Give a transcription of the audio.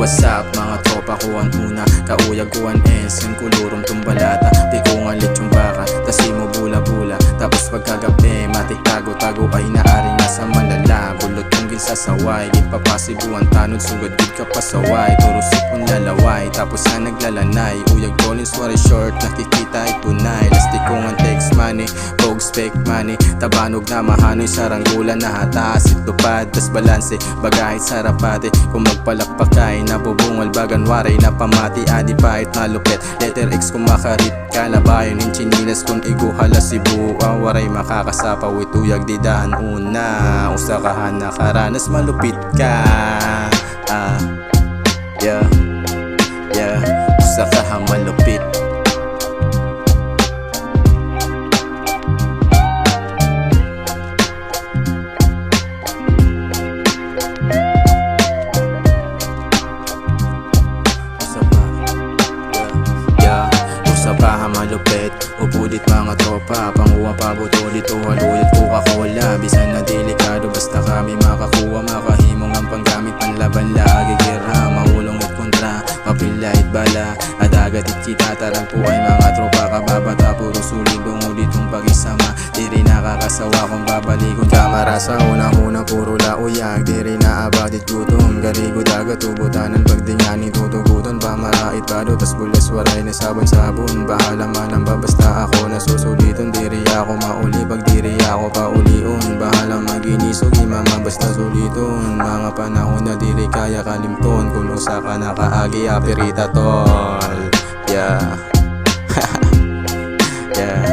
what's up mga tropa ko ang una, kauyag ko ang esen, kulurong tumbalata, pikungan lechong baka, tasimo bula-bula, tapos pagkagabi, matik tago-tago ay naaring nasa malala, bulot kong ginsasaway, gipapasibuan tanod, sugad gid ka pasaway, turusip kong lalaway, tapos na naglalanay, uyag Collins wari short, nakikita ay tunay, lastik kong ang text money, pog spec money, tabanog na mahanoy, saranggulan na hataas, itupad, tas balanse, bagahit sarapate, kung magpalakpakay, nabubungal bagan waray na pamati, adi pahit malupet, letter X kung makarit, kalabayon yung chinilas kung iguhala Cebu, waray makakasapaw, ituyag didahan una, usakahan nakaranas malupit ka, yeah, usakahan malupit. Usapahan malupit, upulit mga tropa, panguha pa buto dito, haluyot Coca-Cola, bisan na delikado, basta kami makakuha, makahimong ang panggamit, panlaban lagi gira, mahulong at kontra, mapilait bala, adagat at kita, tarang po ay mga tropa, kababata, puro sulit, bungo ditong pag-isama, di rin nakakasawa kung babalikon kamara sa unang-una, puro lauyag, di rin naabatit gutom, garigo dagat, ubutanan, pagdingani, tutugutan, pamarait bado, tas bulas waray na sabon-sabon, bahala man ang babasta ako nasusuliton, diri ako mauli, pag diri ako paulion, bahala maginisog, imama basta suliton, mga panahon na diri kaya kalimton, kung usa ka nakaagi, apirita tol, yeah. Yeah.